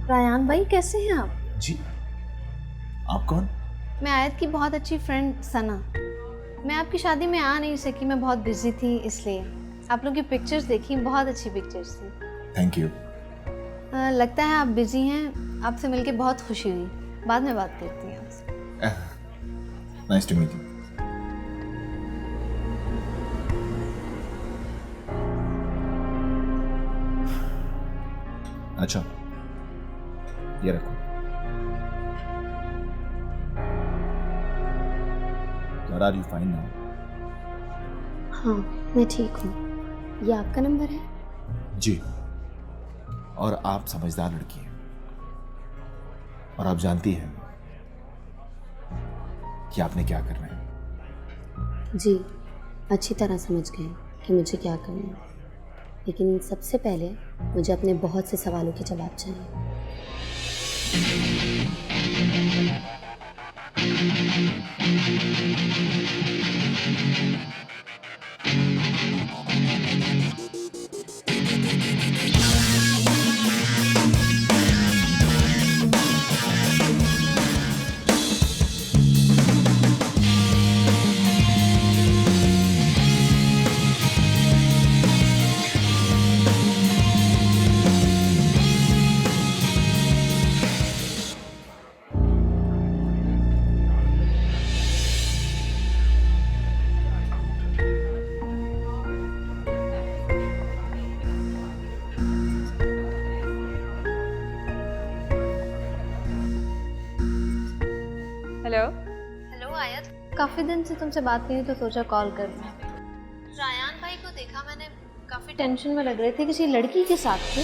रायान भाई कैसे हैं आप? जी, आप कौन? मैं आयत की बहुत अच्छी फ्रेंड सना। मैं आपकी शादी में आ नहीं सकी, मैं बहुत बिजी थी, इसलिए आप लोगों की पिक्चर्स देखी, बहुत अच्छी पिक्चर्स थी। Thank you. लगता है आप बिजी हैं। आपसे मिलके बहुत खुशी हुई। बाद में बात करती हैं आपसे। Nice to meet you. अच्छा, ये रखो। Are you fine now? हाँ, मैं ठीक हूँ। ये आपका नंबर है? जी, और आप समझदार लड़की हैं और आप जानती हैं कि आपने क्या करना है। जी, अच्छी तरह समझ गए कि मुझे क्या करना है, लेकिन सबसे पहले मुझे अपने बहुत से सवालों के जवाब चाहिए। हेलो। हेलो आयत, काफ़ी दिन से तुमसे बात नहीं हुई तो सोचा कॉल कर लूं। रायान भाई को देखा मैंने, काफ़ी टेंशन में लग रहे थे, किसी लड़की के साथ थे।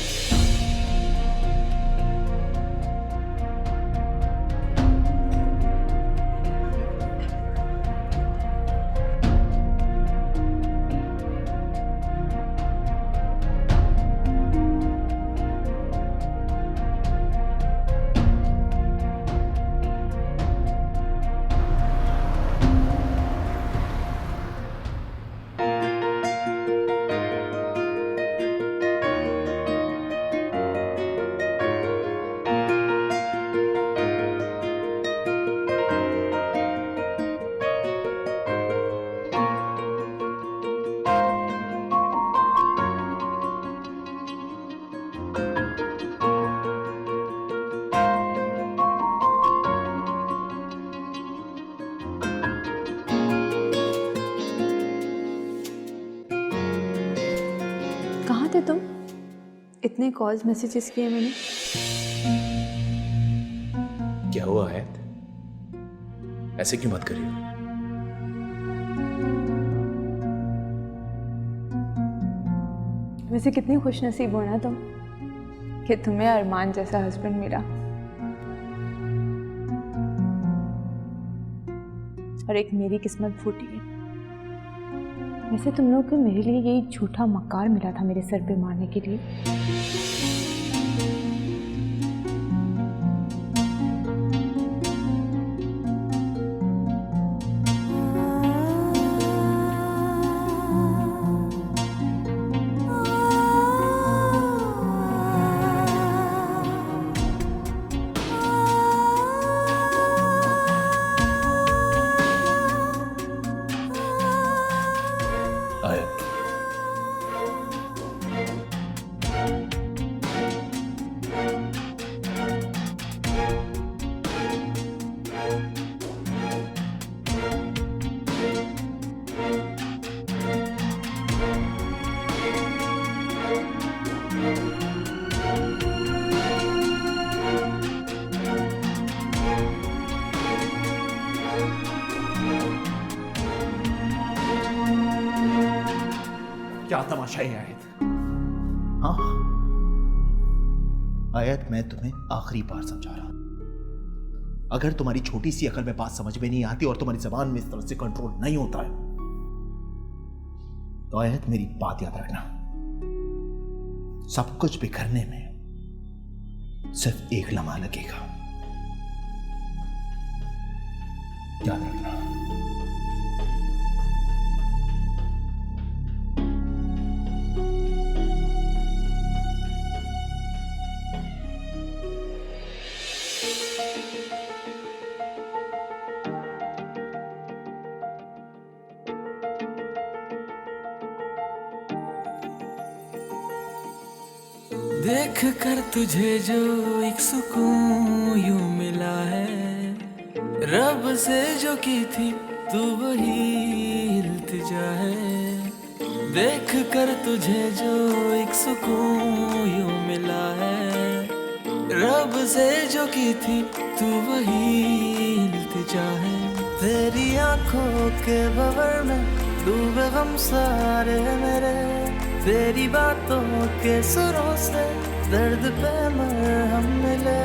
कहाँ थे तुम? इतने कॉल्स मैसेजेस किए मैंने। क्या हुआ है? ऐसे क्यों मत करिए? वैसे कितनी खुशनसीब हो ना तुम कि तुम्हें अरमान जैसा हस्बैंड मिला। और एक मेरी किस्मत फूटी है। वैसे तुम लोगों को मेरे लिए यही झूठा मकार मिला था मेरे सर पे मारने के लिए। आयत, क्या तमाशा है आयत? हाँ आयत, मैं तुम्हें आखिरी बार समझा रहा हूं। अगर तुम्हारी छोटी सी अकल में बात समझ में नहीं आती और तुम्हारी जबान में इस तरह से कंट्रोल नहीं होता है तो आयत मेरी बात याद रखना, सब कुछ बिखरने में सिर्फ एक लम्हा लगेगा। याद रखना। देख कर तुझे जो एक सुकून यूं मिला है, रब से जो की थी तू वही इल्तिजा है। देख कर तुझे जो एक सुकून यूं मिला है, रब से जो की थी तू वही इल्तिजा है। तेरी आंखों के भंवर में डूबे गम सारे मेरे, तेरी बातों के सुरों से दर्द पे मरहम मिले।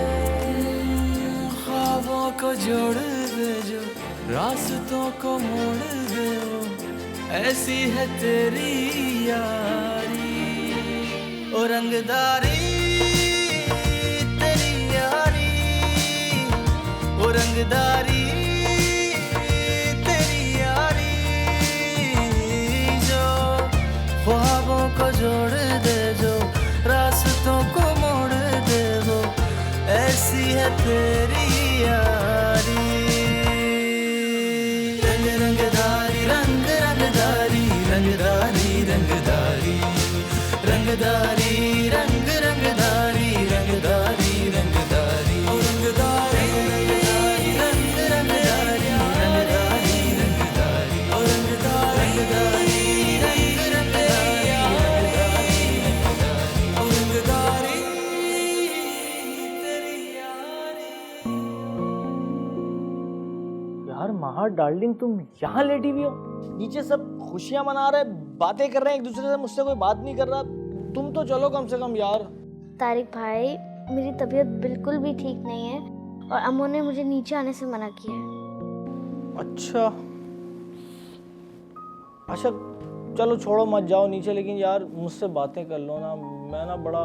ख्वाबों को जोड़ दे जो रास्तों को मोड़ दे वो, ऐसी है तेरी यारी ओ रंगदारी तेरी यारी ओ रंगदारी ख्वाबों को जोड़ दे जो रास्तों को मोड़ दे वो, ऐसी है तेरी यारी। रंग रंगदारी रंग रंगदारी रंगदारी रंगदारी रंगदारी रंग रंगदारी रंगदारी रंगदारी रंगदारी रंग रंगदारी रंगदारी रंगदारी रंगदारी महार डार्लिंग, तुम यहाँ लेटी हुई हो? नीचे सब खुशियां मना रहे, बातें कर रहे हैं एक दूसरे से, मुझसे कोई बात नहीं कर रहा। तुम तो चलो कम से कम यार। तारिक भाई, मेरी तबीयत बिल्कुल भी ठीक नहीं है और अम्मू ने मुझे नीचे आने से मना किया है। अच्छा चलो छोड़ो, मत जाओ नीचे, लेकिन यार मुझसे बातें कर लो ना। मैं ना बड़ा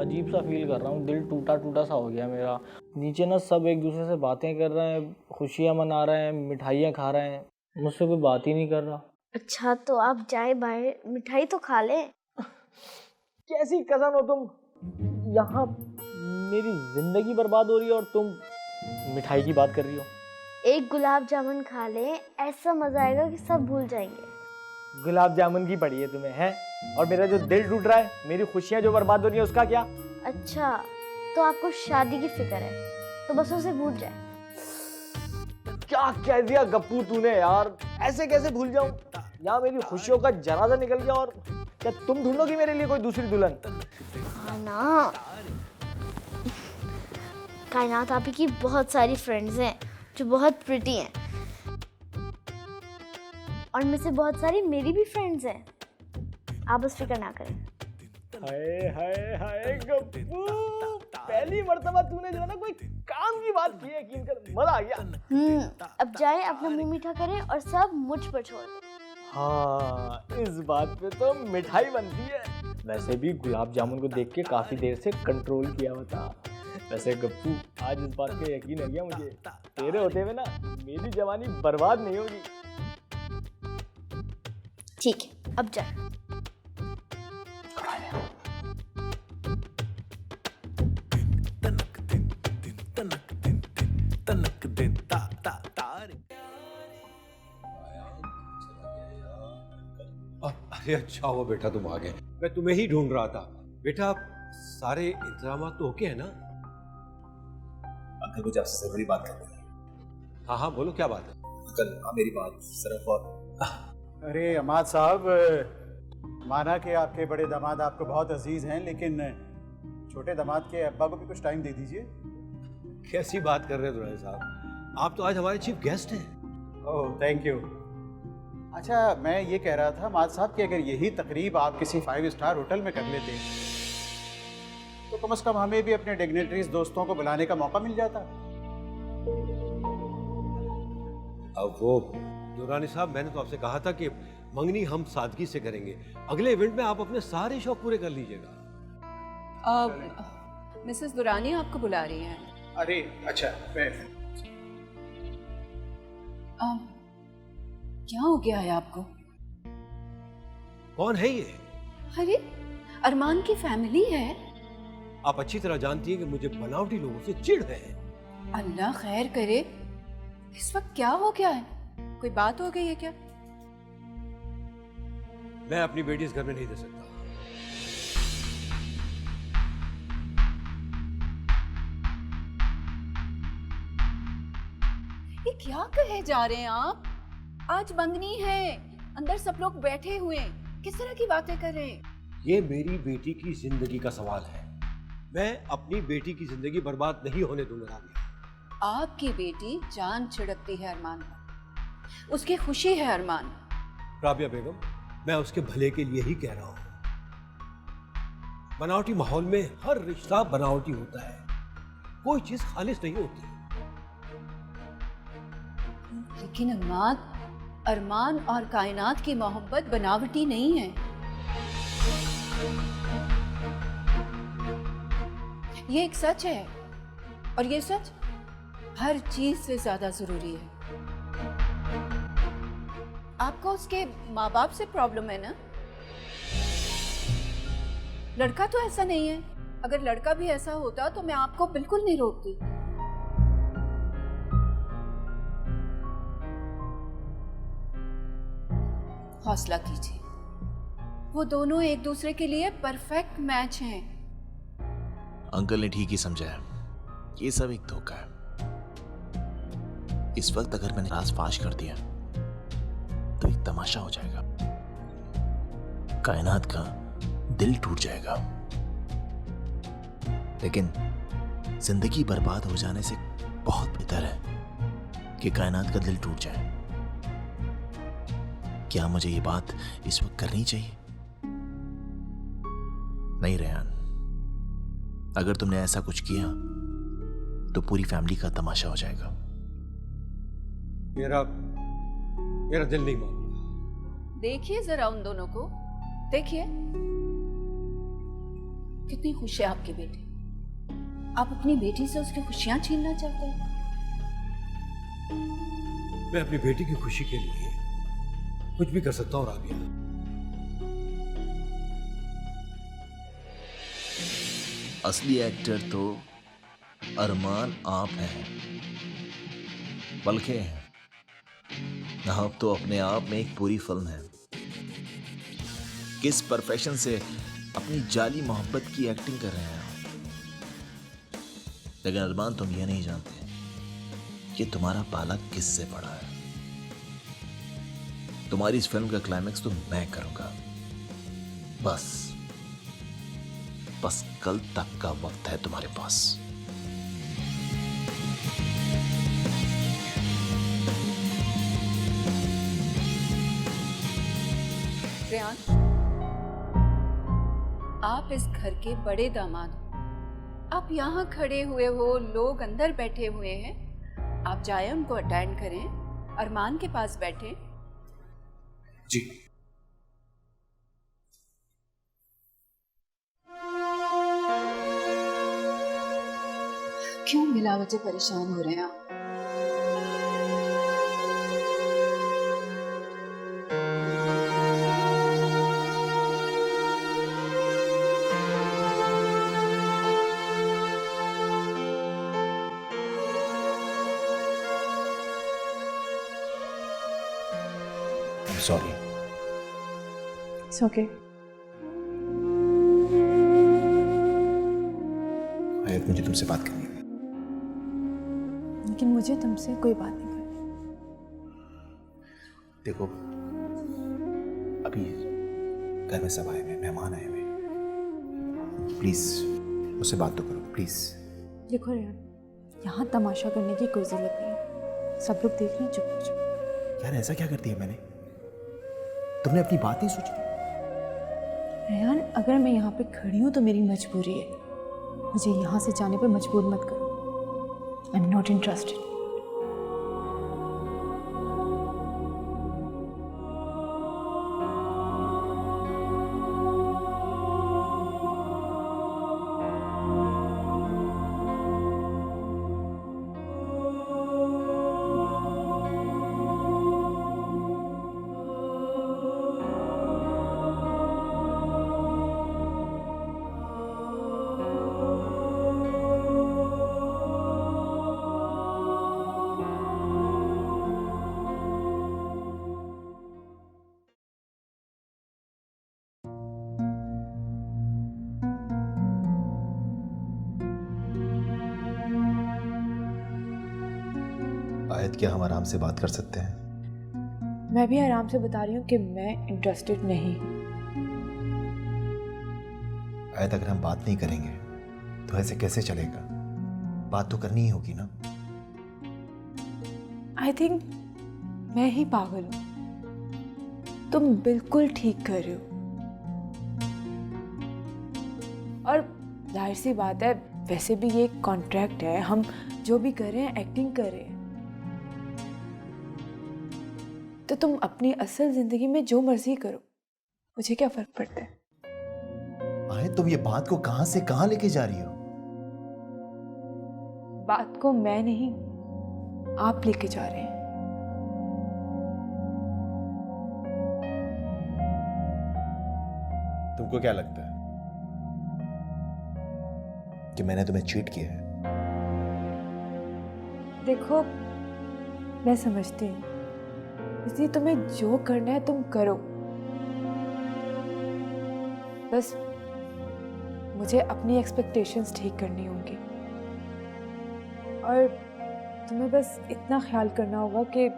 अजीब सा फील कर रहा हूँ, दिल टूटा टूटा सा हो गया मेरा। नीचे ना सब एक दूसरे से बातें कर रहे हैं, खुशियाँ मना रहे हैं, मिठाइयाँ खा रहे हैं, मुझसे कोई बात ही नहीं कर रहा। अच्छा तो आप जाए बाहर, मिठाई तो खा ले। कैसी कज़न हो तुम? यहाँ मेरी जिंदगी बर्बाद हो रही है और तुम मिठाई की बात कर रही हो। एक गुलाब जामुन खा ले, ऐसा मजा आएगा कि सब भूल जाएंगे। गुलाब जामुन की पड़ी है तुम्हें, है? और मेरा जो दिल टूट रहा है, मेरी खुशियाँ जो बर्बाद हो रही है, उसका क्या? अच्छा तो आपको शादी की फिक्र है, तो बस उसे भूल जाए। क्या कह दिया गप्पू तूने यार, ऐसे कैसे भूल जाऊं? यहाँ मेरी खुशियों का जनाजा निकल गया और क्या तुम ढूंढोगी मेरे लिए कोई दूसरी दुल्हन? हाँ ना, कायनात आपी की बहुत सारी फ्रेंड्स हैं जो बहुत प्रिटी हैं, और में से बहुत सारी मेरी भी फ्रेंड्स हैं। आप बस फिक्र ना करें। हाय हाय हाय गप्पू, पहली मर्तबा तूने जो है ना कोई काम की बात की है, यकीन कर, मजा आ गया। अब जाए अपना मुंह मीठा करें और सब मुझ पर छोड़ दें। हाँ, इस बात पे तो मिठाई बनती है। वैसे भी गुलाब जामुन को देख के काफी देर से कंट्रोल किया हुआ था। वैसे गप्पू, आज इस बात का यकीन है क्या मुझे, तेरे होते हुए ना मेरी जवानी बर्बाद नहीं होगी। ठीक है, अब जा। अरे अच्छा हुआ बेटा तुम आ गए, मैं तुम्हें ही ढूंढ रहा था। बेटा सारे इंतजाम तो ओके है ना? अंकल मुझे आपसे जरूरी बात करनी है। हाँ हाँ बोलो, क्या बात है? अंकल मेरी बात सिर्फ और अरे अमाद साहब, माना कि आपके बड़े दामाद आपको बहुत अजीज हैं, लेकिन छोटे दामाद के अब्बा को भी कुछ टाइम दे दीजिए। कैसी बात कर रहे हैं दुरानी साहब, आप तो आज हमारे चीफ गेस्ट हैं। Oh thank you. अच्छा मैं ये कह रहा था अमाद साहब कि अगर यही तकरीब आप किसी 5 स्टार होटल में कर लेते तो कम से कम हमें भी अपने डिग्नेटरीज दोस्तों को बुलाने का मौका मिल जाता। अब वो दुरानी साहब, मैंने तो आपसे कहा था कि मंगनी हम सादगी से करेंगे, अगले इवेंट में आप अपने सारे शौक पूरे कर लीजिएगा। मिसेस दुरानी आपको बुला रही हैं। अरे अच्छा, क्या हो गया है आपको? कौन है ये? अरे अरमान की फैमिली है। आप अच्छी तरह जानती हैं कि मुझे बनावटी लोगों से चिढ़ है। अल्लाह खैर करे, इस वक्त क्या हो गया है? कोई बात हो गई है क्या? मैं अपनी बेटी इस घर में नहीं दे सकता। क्या कहे जा रहे हैं आप? आज मंगनी है, अंदर सब लोग बैठे हुए हैं, किस तरह की बातें कर रहे हैं? ये मेरी बेटी की जिंदगी का सवाल है। मैं अपनी बेटी की जिंदगी बर्बाद नहीं होने दूंगा राबिया। आपकी बेटी जान छिड़कती है अरमान पर, उसकी खुशी है अरमान। राबिया बेगम, मैं उसके भले के लिए ही कह रहा हूं। बनावटी माहौल में हर रिश्ता बनावटी होता है, कोई चीज खालिस नहीं होती। लेकिन अरमान और कायनात की मोहब्बत बनावटी नहीं है। ये एक सच है, और ये सच हर चीज से ज्यादा जरूरी है। आपको उसके माँ बाप से प्रॉब्लम है ना? लड़का तो ऐसा नहीं है। अगर लड़का भी ऐसा होता तो मैं आपको बिल्कुल नहीं रोकती। हौसला कीजिए, वो दोनों एक दूसरे के लिए परफेक्ट मैच हैं। अंकल ने ठीक ही समझा है, ये सब एक धोखा है। इस वक्त अगर मैंने राज फाश कर दिया तो एक तमाशा हो जाएगा, कायनात का दिल टूट जाएगा। लेकिन जिंदगी बर्बाद हो जाने से बहुत बेहतर है कि कायनात का दिल टूट जाए। क्या मुझे ये बात इस वक्त करनी चाहिए? नहीं रेहान, अगर तुमने ऐसा कुछ किया तो पूरी फैमिली का तमाशा हो जाएगा। मेरा दिल नहीं मानता। देखिए जरा उन दोनों को, देखिए कितनी खुश है आपकी बेटी। आप अपनी बेटी से उसकी खुशियां छीनना चाहते हैं? मैं अपनी बेटी की खुशी के लिए कुछ भी कर सकता हूं राबिया। असली एक्टर तो अरमान आप हैं, बल्कि आप तो अपने आप में एक पूरी फिल्म है। किस परफेक्शन से अपनी जाली मोहब्बत की एक्टिंग कर रहे हैं आप। लेकिन अरमान, तुम ये नहीं जानते कि तुम्हारा पाला किससे पड़ा है। तुम्हारी इस फिल्म का क्लाइमैक्स तो मैं करूंगा। बस कल तक का वक्त है तुम्हारे पास। रेहान, आप इस घर के बड़े दामाद हो। आप यहाँ खड़े हुए हो, लोग अंदर बैठे हुए हैं। आप जाए उनको अटेंड करें, अरमान के पास बैठे। जी। क्यों बिला वजह परेशान हो रहे हैं आप? सॉरी। It's okay. आयत, मुझे तुमसे बात करनी है। लेकिन मुझे तुमसे कोई बात नहीं करनी। देखो, अभी घर में सब आए हुए, मेहमान आए हुए, प्लीज मुझसे बात तो करो, प्लीज। देखो रेहान, यहाँ तमाशा करने की कोई जरूरत नहीं है। सब लोग देख रहे हैं, चुप हो जाओ। यार, ऐसा क्या करती है मैंने? तुमने अपनी बात नहीं सोची? रेहान, अगर मैं यहाँ पे खड़ी हूँ तो मेरी मजबूरी है। मुझे यहाँ से जाने पे मजबूर मत करो। I am not interested. आयत, क्या हम आराम से बात कर सकते हैं? मैं भी आराम से बता रही हूँ कि मैं इंटरेस्टेड नहीं। आयत, अगर हम बात नहीं करेंगे तो ऐसे कैसे चलेगा? बात तो करनी ही होगी ना। आई थिंक मैं ही पागल हूँ। तुम बिल्कुल ठीक कर रहे हो। और जाहिर सी बात है, वैसे भी ये कॉन्ट्रैक्ट है, हम जो भी कर रहे हैं एक्टिंग कर रहे हैं। तो तुम अपनी असल जिंदगी में जो मर्जी करो, मुझे क्या फर्क पड़ता है? आयत, तुम ये बात को कहां से कहां लेके जा रही हो? बात को मैं नहीं, आप लेके जा रहे हैं। तुमको क्या लगता है कि मैंने तुम्हें चीट किया है? देखो, मैं समझती हूँ, इसलिए तुम्हें जो करना है तुम करो। बस मुझे अपनी एक्सपेक्टेशंस ठीक करनी होंगी, और तुम्हें बस इतना ख्याल करना होगा कि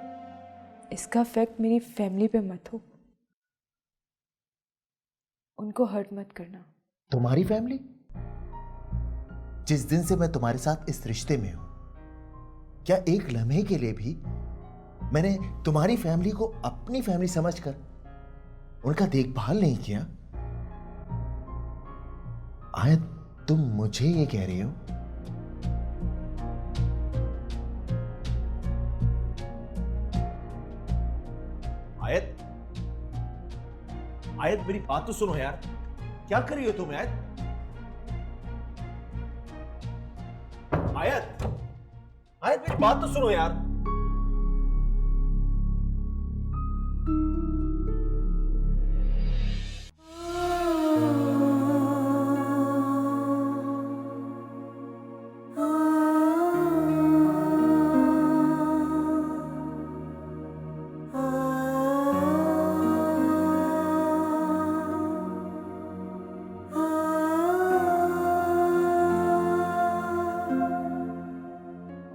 इसका इफेक्ट मेरी फैमिली पे मत हो। उनको हर्ट मत करना। तुम्हारी फैमिली? जिस दिन से मैं तुम्हारे साथ इस रिश्ते में हूं, क्या एक लम्हे के लिए भी मैंने तुम्हारी फैमिली को अपनी फैमिली समझकर उनका देखभाल नहीं किया? आयत, तुम मुझे ये कह रही हो आयत? आयत, मेरी बात तो सुनो यार। क्या कर रही हो तुम आयत? आयत, आयत, मेरी बात तो सुनो यार।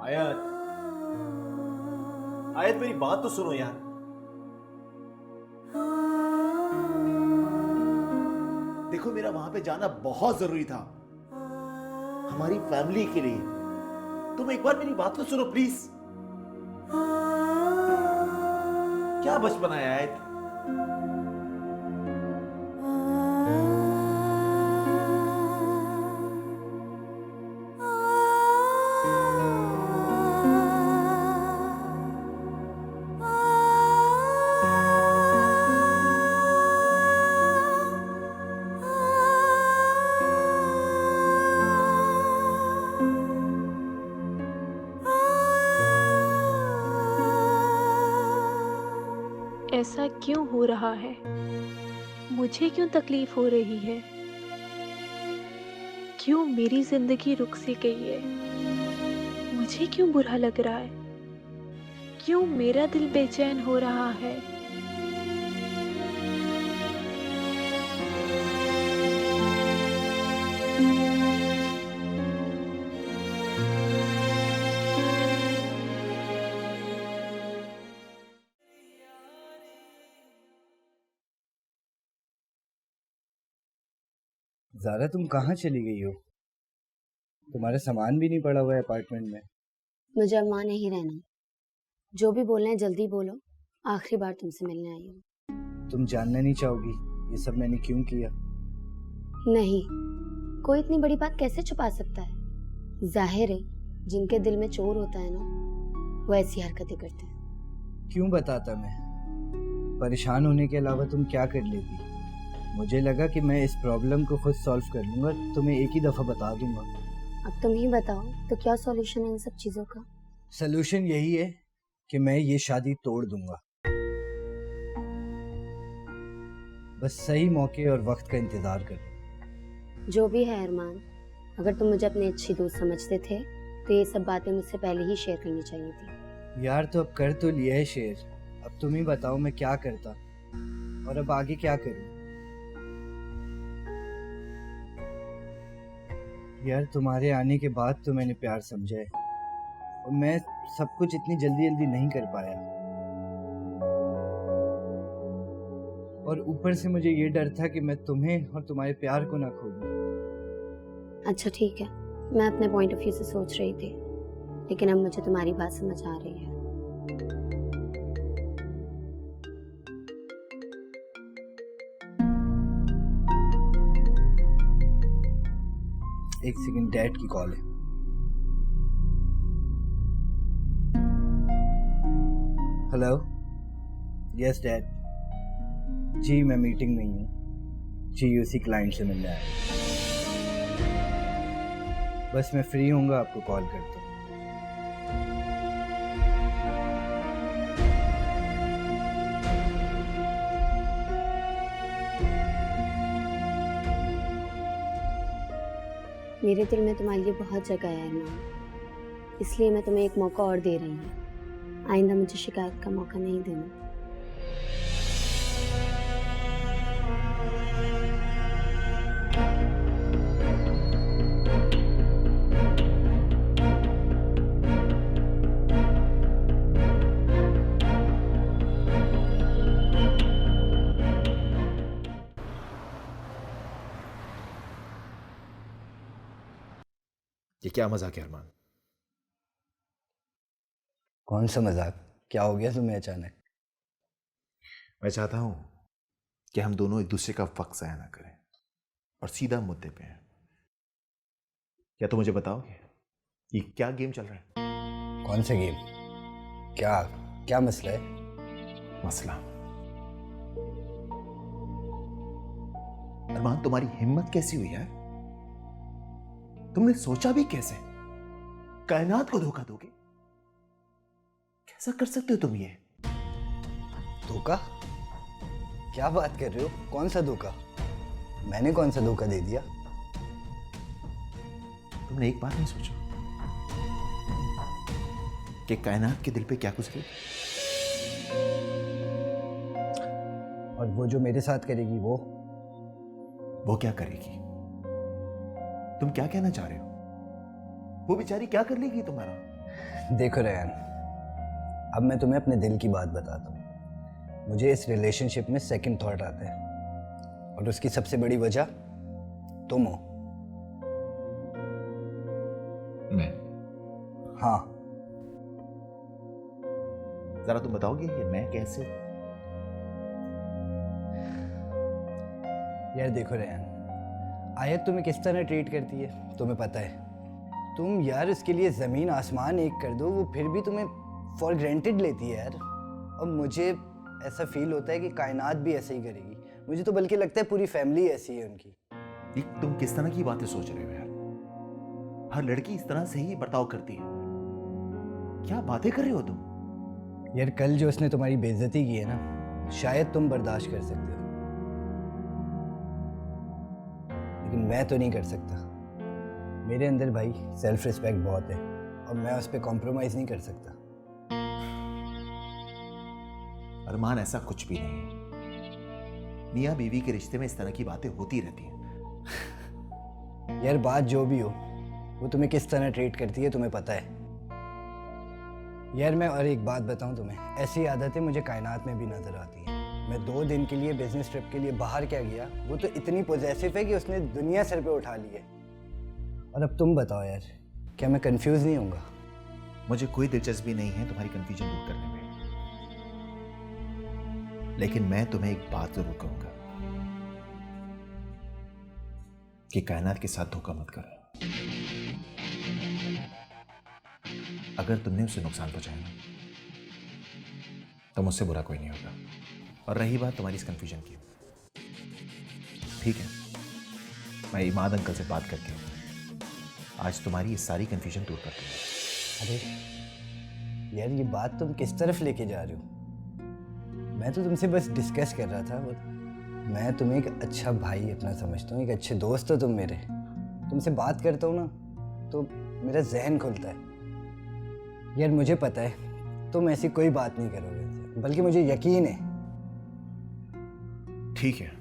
आयत, आयत, मेरी बात तो सुनो यार। देखो, मेरा वहां पे जाना बहुत जरूरी था हमारी फैमिली के लिए। तुम एक बार मेरी बात तो सुनो प्लीज। क्या बचपन है आयत? ऐसा क्यों हो रहा है? मुझे क्यों तकलीफ हो रही है? क्यों मेरी जिंदगी रुक सी गई है? मुझे क्यों बुरा लग रहा है? क्यों मेरा दिल बेचैन हो रहा है? ज़ारा, तुम कहाँ चली गई हो? तुम्हारा सामान भी नहीं पड़ा हुआ है अपार्टमेंट में। मुझे अब वहाँ नहीं रहना। जो भी बोलना है जल्दी बोलो, आखिरी बार तुमसे मिलने आई हूँ। तुम जानना नहीं चाहोगी ये सब मैंने क्यों किया? नहीं, कोई इतनी बड़ी बात कैसे छुपा सकता है? जाहिर है, जिनके दिल में चोर होता है ना, वो ऐसी हरकतें करते हैं। क्यों बताता मैं? परेशान होने के अलावा तुम क्या कर लेती? मुझे लगा कि मैं इस प्रॉब्लम को खुद सॉल्व कर लूँगा, तुम्हें एक ही दफ़ा बता दूंगा। अब तुम ही बताओ, तो क्या सॉल्यूशन है इन सब चीज़ों का? सॉल्यूशन यही है कि मैं ये शादी तोड़ दूंगा। बस सही मौके और वक्त का इंतज़ार कर। जो भी है अरमान, अगर तुम मुझे अपनी अच्छी दोस्त समझते थे तो ये सब बातें मुझसे पहले ही शेयर करनी चाहिए थी। यार, तो अब कर तो लिया है शेयर, अब तुम ही बताओ मैं क्या करता और अब आगे क्या करूं। यार, तुम्हारे आने के बाद तो मैंने प्यार समझा है और मैं सब कुछ इतनी जल्दी जल्दी नहीं कर पाया। और ऊपर से मुझे ये डर था कि मैं तुम्हें और तुम्हारे प्यार को ना खो दूं। अच्छा ठीक है, मैं अपने पॉइंट ऑफ व्यू से सोच रही थी, लेकिन अब मुझे तुम्हारी बात समझ आ रही है। एक सेकंड, डैड की कॉल है। Hello, yes dad. जी मैं मीटिंग में ही हूँ जी, उसी क्लाइंट से मिलने आया। बस मैं फ्री होऊंगा आपको कॉल करता हूँ। मेरे दिल में तुम्हारे लिए बहुत जगह है अरमान, इसलिए मैं तुम्हें एक मौका और दे रही हूँ। आइंदा मुझे शिकायत का मौका नहीं देना। ये क्या मजाक है अरमान? कौन सा मजाक? क्या हो गया तुम्हें अचानक? मैं चाहता हूं कि हम दोनों एक दूसरे का वक्त ज़ाया ना करें और सीधा मुद्दे पे हैं। क्या तो मुझे बताओगे ये क्या गेम चल रहा है? कौन सा गेम? क्या क्या मसला है? मसला अरमान, तुम्हारी हिम्मत कैसी हुई है? तुमने सोचा भी कैसे कायनात को धोखा दोगे? कैसा कर सकते हो तुम ये? धोखा? क्या बात कर रहे हो? कौन सा धोखा? मैंने कौन सा धोखा दे दिया? तुमने एक बार नहीं सोचा कि कायनात के दिल पे क्या गुजरे? और वो जो मेरे साथ करेगी वो क्या करेगी? तुम क्या कहना चाह रहे हो? वो बेचारी क्या कर लेगी तुम्हारा? देखो रेहान, अब मैं तुम्हें अपने दिल की बात बताता हूँ। मुझे इस रिलेशनशिप में सेकंड थॉट आता है और उसकी सबसे बड़ी वजह तुम हो। मैं? हाँ। जरा तुम बताओगे ये मैं कैसे? यार देखो रेहान, आयत तुम्हें किस तरह ट्रीट करती है तुम्हें पता है। तुम यार उसके लिए ज़मीन आसमान एक कर दो, वो फिर भी तुम्हें फॉर ग्रांटेड लेती है यार। और मुझे ऐसा फील होता है कि कायनात भी ऐसे ही करेगी। मुझे तो बल्कि लगता है पूरी फैमिली ऐसी है उनकी। ये तुम किस तरह की बातें सोच रहे हो यार? हर लड़की इस तरह से ही बर्ताव करती है। क्या बातें कर रहे हो तुम? यार कल जो उसने तुम्हारी बेइज्जती की है ना, शायद तुम बर्दाश्त कर सकते हो, लेकिन मैं तो नहीं कर सकता। मेरे अंदर भाई सेल्फ रिस्पेक्ट बहुत है और मैं उस पर कॉम्प्रोमाइज नहीं कर सकता। अरमान ऐसा कुछ भी नहीं है। मियाँ बीवी के रिश्ते में इस तरह की बातें होती रहती हैं। यार बात जो भी हो, वो तुम्हें किस तरह ट्रीट करती है तुम्हें पता है। यार मैं और एक बात बताऊं तुम्हें, ऐसी आदतें मुझे कायनात में भी नजर आती हैं। मैं 2 दिन के लिए बिजनेस ट्रिप के लिए बाहर क्या गया, वो तो इतनी पॉजेसिव है कि उसने दुनिया सर पे उठा ली है। और अब तुम बताओ यार, क्या मैं कंफ्यूज नहीं होऊंगा? मुझे कोई दिलचस्पी नहीं है तुम्हारी कंफ्यूजन दूर करने में, लेकिन मैं तुम्हें एक बात जरूर कहूंगा कि कायनात के साथ धोखा मत करो। अगर तुमने उसे नुकसान पहुंचाया ना, तो मुझसे बुरा कोई नहीं होगा। और रही बात तुम्हारी इस कंफ्यूजन की, ठीक है, मैं इमाद अंकल से बात करके आज तुम्हारी ये सारी कंफ्यूजन दूर कर दूंगा। अरे यार ये बात तुम किस तरफ लेके जा रहे हो? मैं तो तुमसे बस डिस्कस कर रहा था। मैं तुम्हें एक अच्छा भाई अपना समझता हूँ, एक अच्छे दोस्त हो तुम मेरे। तुमसे बात करता हूँ ना तो मेरा जहन खुलता है। यार मुझे पता है तुम ऐसी कोई बात नहीं करोगे, बल्कि मुझे यकीन है। ठीक है,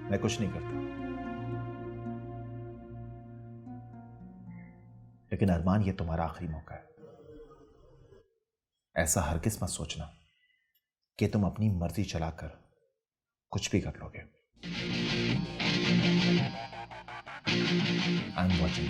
मैं कुछ नहीं करता, लेकिन अरमान, ये तुम्हारा आखिरी मौका है। ऐसा हरगिज़ मत सोचना कि तुम अपनी मर्जी चलाकर कुछ भी कर लोगे। I am watching.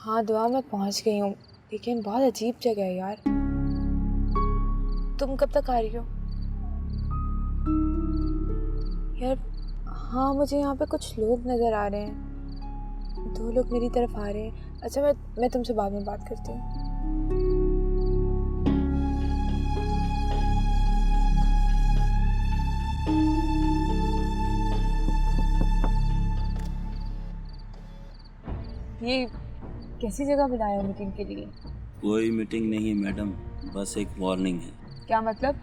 हाँ दुआ, मैं पहुंच गई हूँ, लेकिन बहुत अजीब जगह है यार। तुम कब तक आ रही हो? यार हाँ, मुझे यहाँ पे कुछ लोग नज़र आ रहे हैं, 2 लोग मेरी तरफ आ रहे हैं। अच्छा, मैं तुमसे बाद में बात करती हूँ। ये कैसी जगह बुलाया मीटिंग के लिए? कोई मीटिंग नहीं मैडम, बस एक वार्निंग है। क्या मतलब?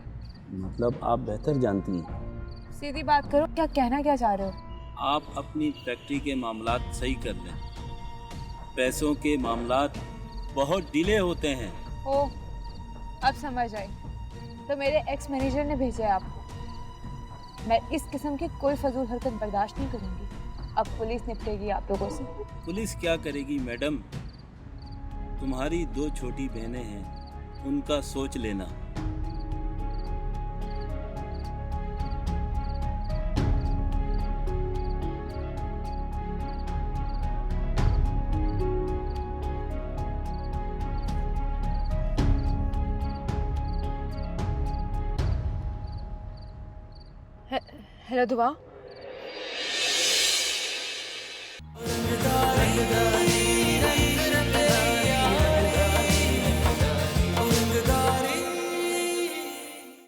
मतलब आप बेहतर जानती हैं। सीधी बात करो, क्या कहना क्या चाह रहे हो? आप अपनी फैक्ट्री के मामलात सही कर लें। पैसों के मामलात बहुत डिले होते हैं। ओ, अब समझ आई। तो मेरे एक्स मैनेजर ने भेजा है आपको। मैं इस किस्म की कोई फजूल हरकत बर्दाश्त नहीं करूंगी। अब पुलिस निपटेगी आप लोगों से। पुलिस क्या करेगी मैडम? तुम्हारी 2 छोटी बहनें हैं, उनका सोच लेना। हेलो दुआ,